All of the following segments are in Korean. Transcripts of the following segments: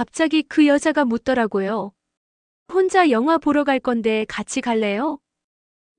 갑자기 그 여자가 묻더라고요. 혼자 영화 보러 갈 건데 같이 갈래요?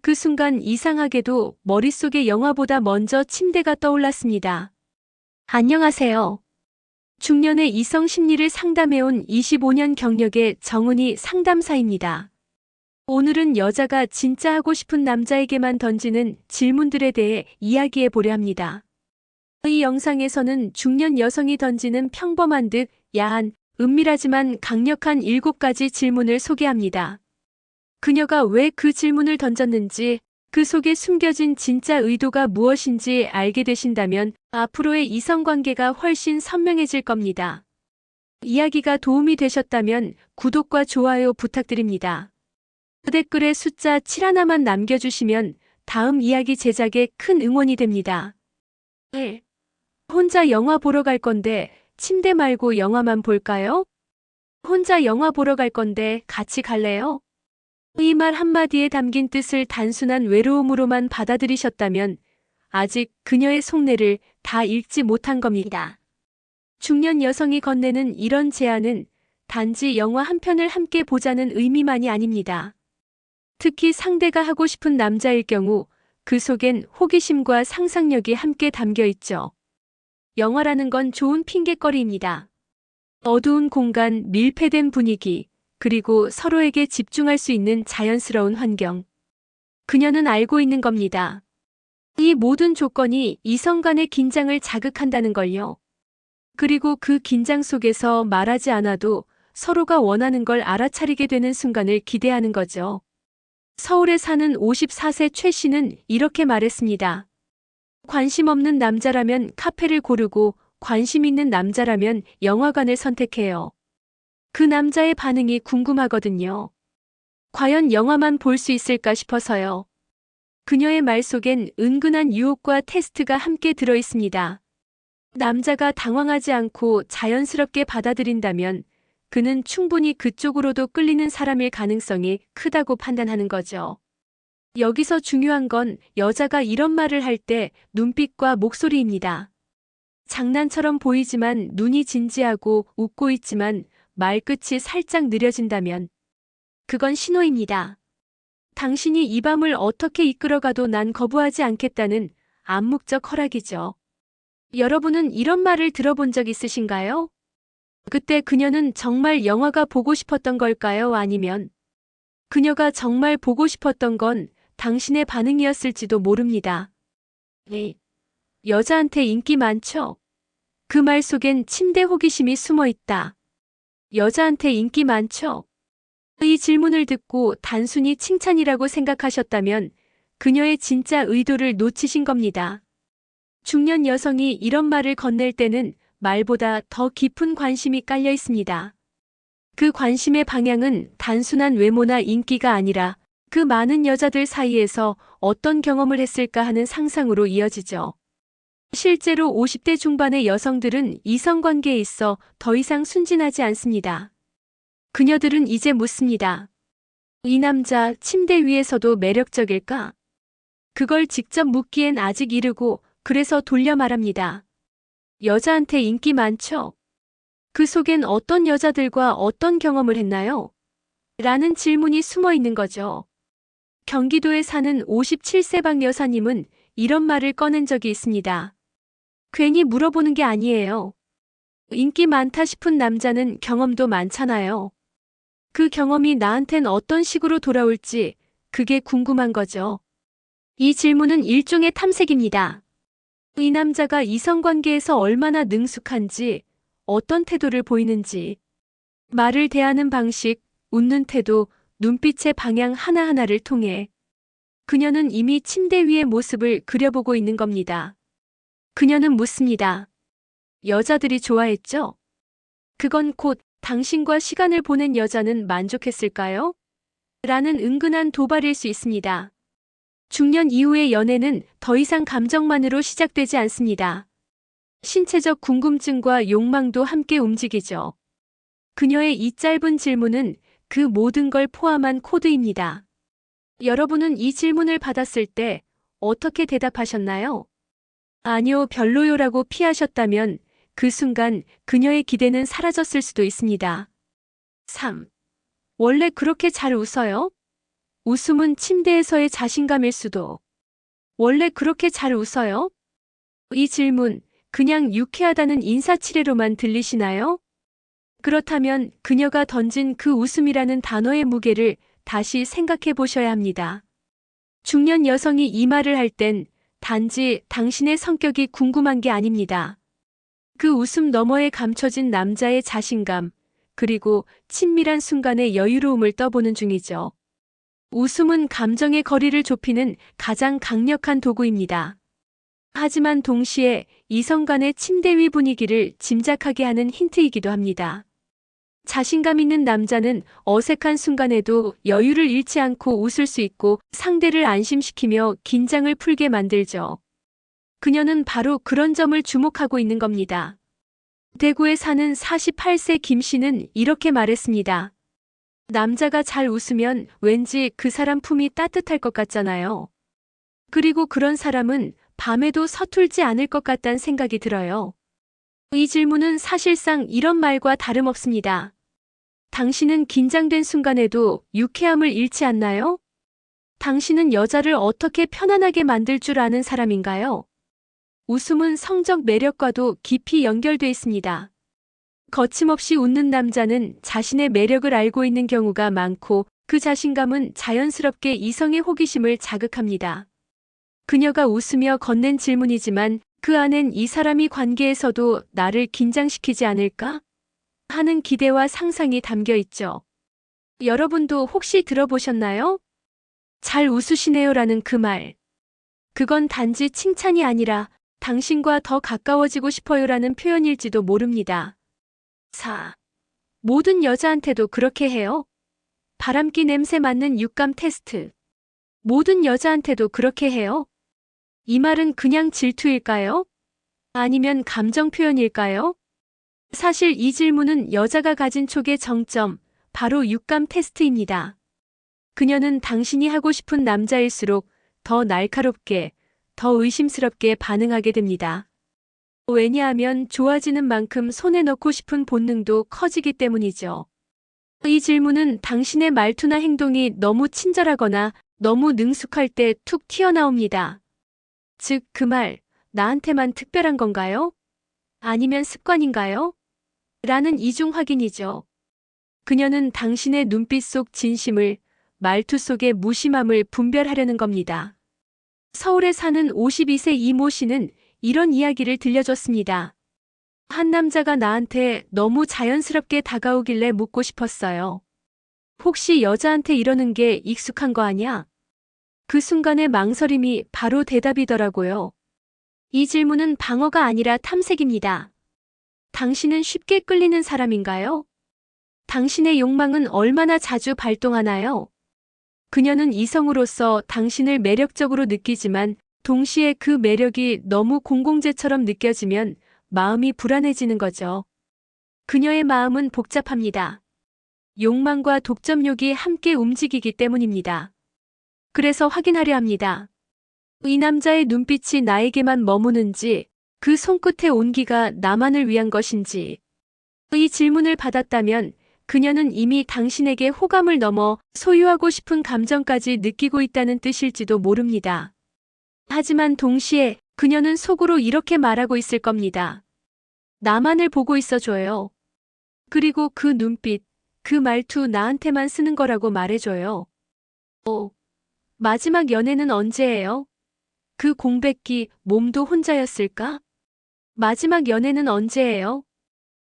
그 순간 이상하게도 머릿속에 영화보다 먼저 침대가 떠올랐습니다. 안녕하세요. 중년의 이성 심리를 상담해온 25년 경력의 정은희 상담사입니다. 오늘은 여자가 진짜 하고 싶은 남자에게만 던지는 질문들에 대해 이야기해 보려 합니다. 이 영상에서는 중년 여성이 던지는 평범한 듯 야한, 은밀하지만 강력한 7가지 질문을 소개합니다. 그녀가 왜 그 질문을 던졌는지, 그 속에 숨겨진 진짜 의도가 무엇인지 알게 되신다면 앞으로의 이성관계가 훨씬 선명해질 겁니다. 이야기가 도움이 되셨다면 구독과 좋아요 부탁드립니다. 댓글에 숫자 7 하나만 남겨주시면 다음 이야기 제작에 큰 응원이 됩니다. 1. 혼자 영화 보러 갈 건데 침대 말고 영화만 볼까요? 혼자 영화 보러 갈 건데 같이 갈래요? 이 말 한마디에 담긴 뜻을 단순한 외로움으로만 받아들이셨다면 아직 그녀의 속내를 다 읽지 못한 겁니다. 중년 여성이 건네는 이런 제안은 단지 영화 한 편을 함께 보자는 의미만이 아닙니다. 특히 상대가 하고 싶은 남자일 경우 그 속엔 호기심과 상상력이 함께 담겨 있죠. 영화라는 건 좋은 핑곗거리입니다. 어두운 공간, 밀폐된 분위기, 그리고 서로에게 집중할 수 있는 자연스러운 환경. 그녀는 알고 있는 겁니다. 이 모든 조건이 이성 간의 긴장을 자극한다는 걸요. 그리고 그 긴장 속에서 말하지 않아도 서로가 원하는 걸 알아차리게 되는 순간을 기대하는 거죠. 서울에 사는 54세 최 씨는 이렇게 말했습니다. 관심 없는 남자라면 카페를 고르고 관심 있는 남자라면 영화관을 선택해요. 그 남자의 반응이 궁금하거든요. 과연 영화만 볼 수 있을까 싶어서요. 그녀의 말 속엔 은근한 유혹과 테스트가 함께 들어 있습니다. 남자가 당황하지 않고 자연스럽게 받아들인다면 그는 충분히 그쪽으로도 끌리는 사람일 가능성이 크다고 판단하는 거죠. 여기서 중요한 건 여자가 이런 말을 할 때 눈빛과 목소리입니다. 장난처럼 보이지만 눈이 진지하고 웃고 있지만 말끝이 살짝 느려진다면 그건 신호입니다. 당신이 이 밤을 어떻게 이끌어가도 난 거부하지 않겠다는 암묵적 허락이죠. 여러분은 이런 말을 들어본 적 있으신가요? 그때 그녀는 정말 영화가 보고 싶었던 걸까요? 아니면 그녀가 정말 보고 싶었던 건 당신의 반응이었을지도 모릅니다. 네. 여자한테 인기 많죠? 그 말 속엔 침대 호기심이 숨어 있다. 여자한테 인기 많죠? 이 질문을 듣고 단순히 칭찬이라고 생각하셨다면 그녀의 진짜 의도를 놓치신 겁니다. 중년 여성이 이런 말을 건넬 때는 말보다 더 깊은 관심이 깔려 있습니다. 그 관심의 방향은 단순한 외모나 인기가 아니라 그 많은 여자들 사이에서 어떤 경험을 했을까 하는 상상으로 이어지죠. 실제로 50대 중반의 여성들은 이성관계에 있어 더 이상 순진하지 않습니다. 그녀들은 이제 묻습니다. 이 남자 침대 위에서도 매력적일까? 그걸 직접 묻기엔 아직 이르고 그래서 돌려 말합니다. 여자한테 인기 많죠? 그 속엔 어떤 여자들과 어떤 경험을 했나요? 라는 질문이 숨어 있는 거죠. 경기도에 사는 57세 박 여사님은 이런 말을 꺼낸 적이 있습니다. 괜히 물어보는 게 아니에요. 인기 많다 싶은 남자는 경험도 많잖아요. 그 경험이 나한텐 어떤 식으로 돌아올지 그게 궁금한 거죠. 이 질문은 일종의 탐색입니다. 이 남자가 이성관계에서 얼마나 능숙한지, 어떤 태도를 보이는지, 말을 대하는 방식, 웃는 태도, 눈빛의 방향 하나하나를 통해 그녀는 이미 침대 위의 모습을 그려보고 있는 겁니다. 그녀는 묻습니다. 여자들이 좋아했죠? 그건 곧 당신과 시간을 보낸 여자는 만족했을까요? 라는 은근한 도발일 수 있습니다. 중년 이후의 연애는 더 이상 감정만으로 시작되지 않습니다. 신체적 궁금증과 욕망도 함께 움직이죠. 그녀의 이 짧은 질문은 그 모든 걸 포함한 코드입니다. 여러분은 이 질문을 받았을 때 어떻게 대답하셨나요? 아니요, 별로요라고 피하셨다면 그 순간 그녀의 기대는 사라졌을 수도 있습니다. 3. 원래 그렇게 잘 웃어요? 웃음은 침대에서의 자신감일 수도. 원래 그렇게 잘 웃어요? 이 질문, 그냥 유쾌하다는 인사치레로만 들리시나요? 그렇다면 그녀가 던진 그 웃음이라는 단어의 무게를 다시 생각해 보셔야 합니다. 중년 여성이 이 말을 할 땐 단지 당신의 성격이 궁금한 게 아닙니다. 그 웃음 너머에 감춰진 남자의 자신감, 그리고 친밀한 순간의 여유로움을 떠보는 중이죠. 웃음은 감정의 거리를 좁히는 가장 강력한 도구입니다. 하지만 동시에 이성 간의 침대 위 분위기를 짐작하게 하는 힌트이기도 합니다. 자신감 있는 남자는 어색한 순간에도 여유를 잃지 않고 웃을 수 있고 상대를 안심시키며 긴장을 풀게 만들죠. 그녀는 바로 그런 점을 주목하고 있는 겁니다. 대구에 사는 48세 김 씨는 이렇게 말했습니다. 남자가 잘 웃으면 왠지 그 사람 품이 따뜻할 것 같잖아요. 그리고 그런 사람은 밤에도 서툴지 않을 것 같다는 생각이 들어요. 이 질문은 사실상 이런 말과 다름없습니다. 당신은 긴장된 순간에도 유쾌함을 잃지 않나요? 당신은 여자를 어떻게 편안하게 만들 줄 아는 사람인가요? 웃음은 성적 매력과도 깊이 연결돼 있습니다. 거침없이 웃는 남자는 자신의 매력을 알고 있는 경우가 많고 그 자신감은 자연스럽게 이성의 호기심을 자극합니다. 그녀가 웃으며 건넨 질문이지만 그 안엔 이 사람이 관계에서도 나를 긴장시키지 않을까? 하는 기대와 상상이 담겨 있죠. 여러분도 혹시 들어보셨나요? 잘 웃으시네요라는 그 말. 그건 단지 칭찬이 아니라 당신과 더 가까워지고 싶어요라는 표현일지도 모릅니다. 4. 모든 여자한테도 그렇게 해요? 바람기 냄새 맡는 육감 테스트. 모든 여자한테도 그렇게 해요? 이 말은 그냥 질투일까요? 아니면 감정 표현일까요? 사실 이 질문은 여자가 가진 촉의 정점, 바로 육감 테스트입니다. 그녀는 당신이 하고 싶은 남자일수록 더 날카롭게, 더 의심스럽게 반응하게 됩니다. 왜냐하면 좋아지는 만큼 손에 넣고 싶은 본능도 커지기 때문이죠. 이 질문은 당신의 말투나 행동이 너무 친절하거나 너무 능숙할 때 툭 튀어나옵니다. 즉, 그 말, 나한테만 특별한 건가요? 아니면 습관인가요? 라는 이중 확인이죠. 그녀는 당신의 눈빛 속 진심을, 말투 속의 무심함을 분별하려는 겁니다. 서울에 사는 52세 이모 씨는 이런 이야기를 들려줬습니다. 한 남자가 나한테 너무 자연스럽게 다가오길래 묻고 싶었어요. 혹시 여자한테 이러는 게 익숙한 거 아냐? 그 순간의 망설임이 바로 대답이더라고요. 이 질문은 방어가 아니라 탐색입니다. 당신은 쉽게 끌리는 사람인가요? 당신의 욕망은 얼마나 자주 발동하나요? 그녀는 이성으로서 당신을 매력적으로 느끼지만 동시에 그 매력이 너무 공공재처럼 느껴지면 마음이 불안해지는 거죠. 그녀의 마음은 복잡합니다. 욕망과 독점욕이 함께 움직이기 때문입니다. 그래서 확인하려 합니다. 이 남자의 눈빛이 나에게만 머무는지, 그 손끝의 온기가 나만을 위한 것인지. 이 질문을 받았다면 그녀는 이미 당신에게 호감을 넘어 소유하고 싶은 감정까지 느끼고 있다는 뜻일지도 모릅니다. 하지만 동시에 그녀는 속으로 이렇게 말하고 있을 겁니다. 나만을 보고 있어줘요. 그리고 그 눈빛, 그 말투 나한테만 쓰는 거라고 말해줘요. 마지막 연애는 언제예요? 그 공백기, 몸도 혼자였을까? 마지막 연애는 언제예요?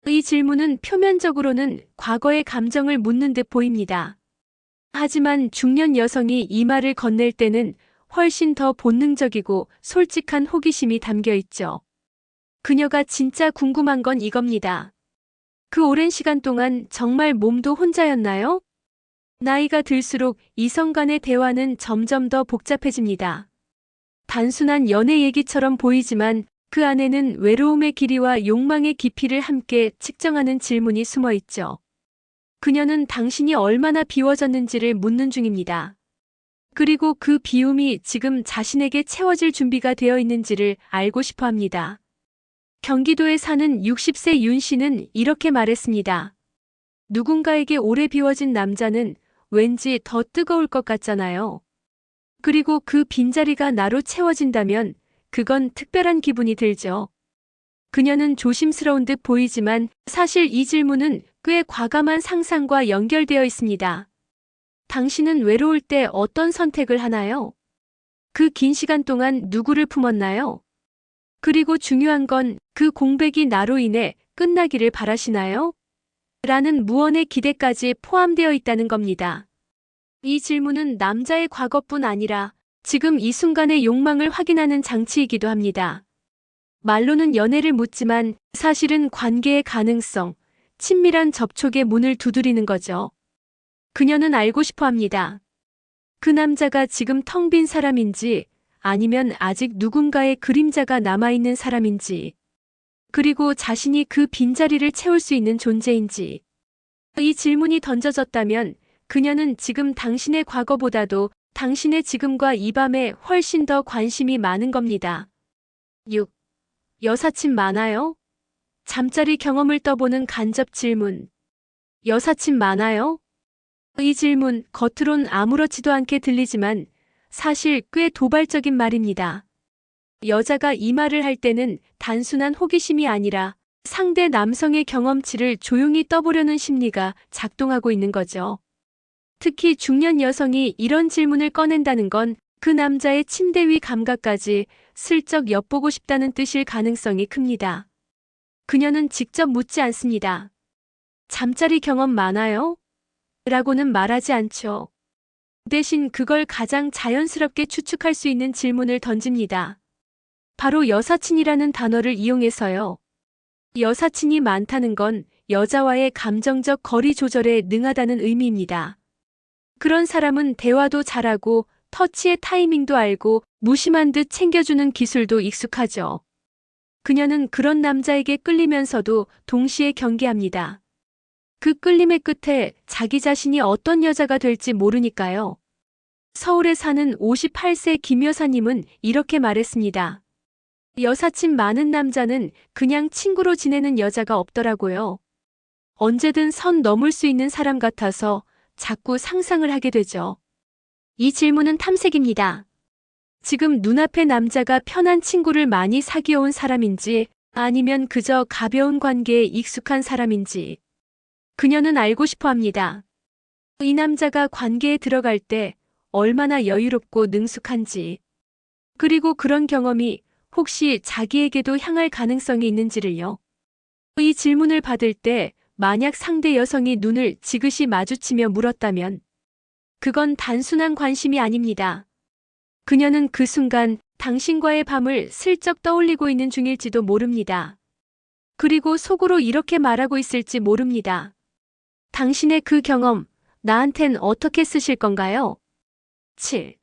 이 질문은 표면적으로는 과거의 감정을 묻는 듯 보입니다. 하지만 중년 여성이 이 말을 건넬 때는 훨씬 더 본능적이고 솔직한 호기심이 담겨 있죠. 그녀가 진짜 궁금한 건 이겁니다. 그 오랜 시간 동안 정말 몸도 혼자였나요? 나이가 들수록 이성 간의 대화는 점점 더 복잡해집니다. 단순한 연애 얘기처럼 보이지만 그 안에는 외로움의 길이와 욕망의 깊이를 함께 측정하는 질문이 숨어 있죠. 그녀는 당신이 얼마나 비워졌는지를 묻는 중입니다. 그리고 그 비움이 지금 자신에게 채워질 준비가 되어 있는지를 알고 싶어 합니다. 경기도에 사는 60세 윤 씨는 이렇게 말했습니다. 누군가에게 오래 비워진 남자는 왠지 더 뜨거울 것 같잖아요. 그리고 그 빈자리가 나로 채워진다면 그건 특별한 기분이 들죠. 그녀는 조심스러운 듯 보이지만 사실 이 질문은 꽤 과감한 상상과 연결되어 있습니다. 당신은 외로울 때 어떤 선택을 하나요? 그 긴 시간 동안 누구를 품었나요? 그리고 중요한 건 그 공백이 나로 인해 끝나기를 바라시나요? 라는 무언의 기대까지 포함되어 있다는 겁니다. 이 질문은 남자의 과거뿐 아니라 지금 이 순간의 욕망을 확인하는 장치이기도 합니다. 말로는 연애를 묻지만 사실은 관계의 가능성, 친밀한 접촉의 문을 두드리는 거죠. 그녀는 알고 싶어 합니다. 그 남자가 지금 텅 빈 사람인지 아니면 아직 누군가의 그림자가 남아있는 사람인지, 그리고 자신이 그 빈자리를 채울 수 있는 존재인지. 이 질문이 던져졌다면 그녀는 지금 당신의 과거보다도 당신의 지금과 이 밤에 훨씬 더 관심이 많은 겁니다. 6. 여사친 많아요? 잠자리 경험을 떠보는 간접 질문. 여사친 많아요? 이 질문 겉으론 아무렇지도 않게 들리지만 사실 꽤 도발적인 말입니다. 여자가 이 말을 할 때는 단순한 호기심이 아니라 상대 남성의 경험치를 조용히 떠보려는 심리가 작동하고 있는 거죠. 특히 중년 여성이 이런 질문을 꺼낸다는 건 그 남자의 침대 위 감각까지 슬쩍 엿보고 싶다는 뜻일 가능성이 큽니다. 그녀는 직접 묻지 않습니다. 잠자리 경험 많아요? 라고는 말하지 않죠. 대신 그걸 가장 자연스럽게 추측할 수 있는 질문을 던집니다. 바로 여사친이라는 단어를 이용해서요. 여사친이 많다는 건 여자와의 감정적 거리 조절에 능하다는 의미입니다. 그런 사람은 대화도 잘하고 터치의 타이밍도 알고 무심한 듯 챙겨주는 기술도 익숙하죠. 그녀는 그런 남자에게 끌리면서도 동시에 경계합니다. 그 끌림의 끝에 자기 자신이 어떤 여자가 될지 모르니까요. 서울에 사는 58세 김 여사님은 이렇게 말했습니다. 여사친 많은 남자는 그냥 친구로 지내는 여자가 없더라고요. 언제든 선 넘을 수 있는 사람 같아서 자꾸 상상을 하게 되죠. 이 질문은 탐색입니다. 지금 눈앞의 남자가 편한 친구를 많이 사귀어온 사람인지 아니면 그저 가벼운 관계에 익숙한 사람인지. 그녀는 알고 싶어 합니다. 이 남자가 관계에 들어갈 때 얼마나 여유롭고 능숙한지. 그리고 그런 경험이 혹시 자기에게도 향할 가능성이 있는지를요. 이 질문을 받을 때 만약 상대 여성이 눈을 지그시 마주치며 물었다면 그건 단순한 관심이 아닙니다. 그녀는 그 순간 당신과의 밤을 슬쩍 떠올리고 있는 중일지도 모릅니다. 그리고 속으로 이렇게 말하고 있을지 모릅니다. 당신의 그 경험, 나한텐 어떻게 쓰실 건가요? 7.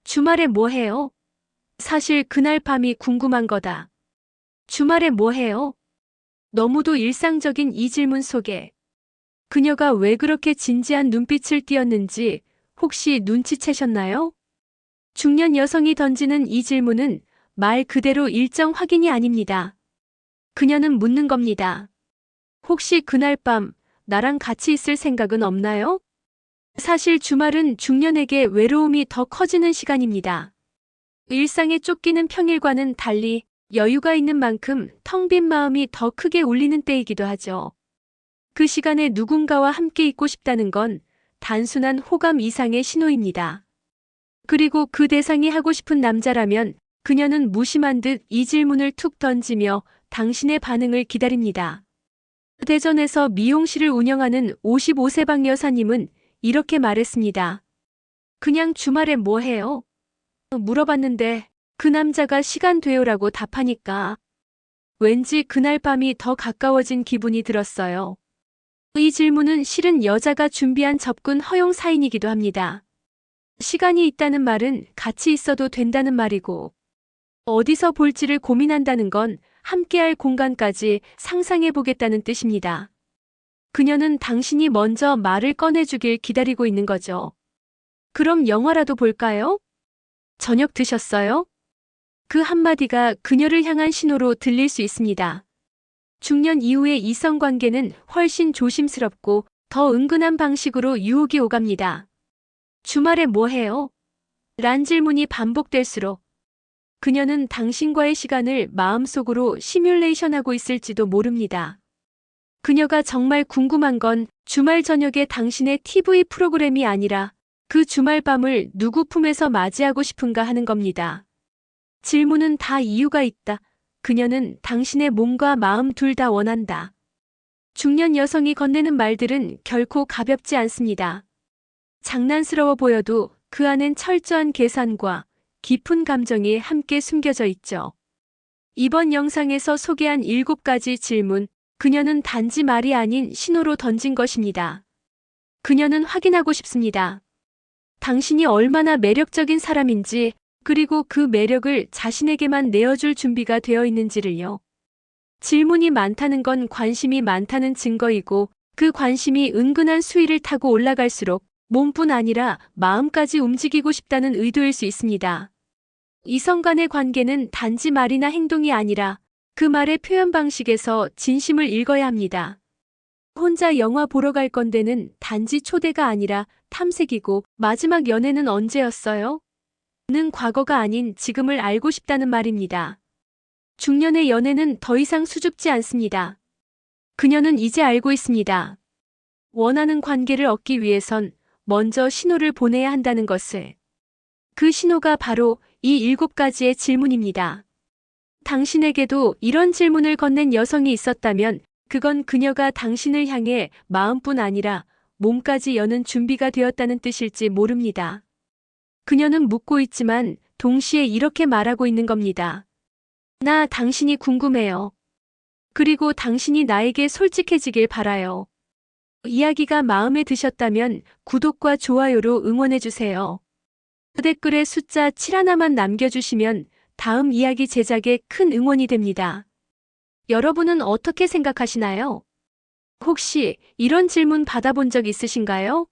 주말에 뭐 해요? 사실 그날 밤이 궁금한 거다. 주말에 뭐 해요? 너무도 일상적인 이 질문 속에 그녀가 왜 그렇게 진지한 눈빛을 띄었는지 혹시 눈치채셨나요? 중년 여성이 던지는 이 질문은 말 그대로 일정 확인이 아닙니다. 그녀는 묻는 겁니다. 혹시 그날 밤 나랑 같이 있을 생각은 없나요? 사실 주말은 중년에게 외로움이 더 커지는 시간입니다. 일상에 쫓기는 평일과는 달리 여유가 있는 만큼 텅 빈 마음이 더 크게 울리는 때이기도 하죠. 그 시간에 누군가와 함께 있고 싶다는 건 단순한 호감 이상의 신호입니다. 그리고 그 대상이 하고 싶은 남자라면 그녀는 무심한 듯 이 질문을 툭 던지며 당신의 반응을 기다립니다. 대전에서 미용실을 운영하는 55세 박 여사님은 이렇게 말했습니다. 그냥 주말에 뭐 해요? 물어봤는데 그 남자가 시간 돼요라고 답하니까 왠지 그날 밤이 더 가까워진 기분이 들었어요. 이 질문은 실은 여자가 준비한 접근 허용 사인이기도 합니다. 시간이 있다는 말은 같이 있어도 된다는 말이고 어디서 볼지를 고민한다는 건 함께할 공간까지 상상해보겠다는 뜻입니다. 그녀는 당신이 먼저 말을 꺼내주길 기다리고 있는 거죠. 그럼 영화라도 볼까요? 저녁 드셨어요? 그 한마디가 그녀를 향한 신호로 들릴 수 있습니다. 중년 이후의 이성 관계는 훨씬 조심스럽고 더 은근한 방식으로 유혹이 오갑니다. 주말에 뭐 해요? 란 질문이 반복될수록 그녀는 당신과의 시간을 마음속으로 시뮬레이션하고 있을지도 모릅니다. 그녀가 정말 궁금한 건 주말 저녁에 당신의 TV 프로그램이 아니라 그 주말 밤을 누구 품에서 맞이하고 싶은가 하는 겁니다. 질문은 다 이유가 있다. 그녀는 당신의 몸과 마음 둘 다 원한다. 중년 여성이 건네는 말들은 결코 가볍지 않습니다. 장난스러워 보여도 그 안엔 철저한 계산과 깊은 감정이 함께 숨겨져 있죠. 이번 영상에서 소개한 7가지 질문, 그녀는 단지 말이 아닌 신호로 던진 것입니다. 그녀는 확인하고 싶습니다. 당신이 얼마나 매력적인 사람인지, 그리고 그 매력을 자신에게만 내어줄 준비가 되어 있는지를요. 질문이 많다는 건 관심이 많다는 증거이고, 그 관심이 은근한 수위를 타고 올라갈수록 몸뿐 아니라 마음까지 움직이고 싶다는 의도일 수 있습니다. 이성 간의 관계는 단지 말이나 행동이 아니라 그 말의 표현 방식에서 진심을 읽어야 합니다. 혼자 영화 보러 갈 건데는 단지 초대가 아니라 탐색이고, 마지막 연애는 언제였어요? 는 과거가 아닌 지금을 알고 싶다는 말입니다. 중년의 연애는 더 이상 수줍지 않습니다. 그녀는 이제 알고 있습니다. 원하는 관계를 얻기 위해선 먼저 신호를 보내야 한다는 것을. 그 신호가 바로 이 7가지의 질문입니다. 당신에게도 이런 질문을 건넨 여성이 있었다면 그건 그녀가 당신을 향해 마음뿐 아니라 몸까지 여는 준비가 되었다는 뜻일지 모릅니다. 그녀는 묻고 있지만 동시에 이렇게 말하고 있는 겁니다. 나 당신이 궁금해요. 그리고 당신이 나에게 솔직해지길 바라요. 이야기가 마음에 드셨다면 구독과 좋아요로 응원해주세요. 댓글에 숫자 7 하나만 남겨주시면 다음 이야기 제작에 큰 응원이 됩니다. 여러분은 어떻게 생각하시나요? 혹시 이런 질문 받아본 적 있으신가요?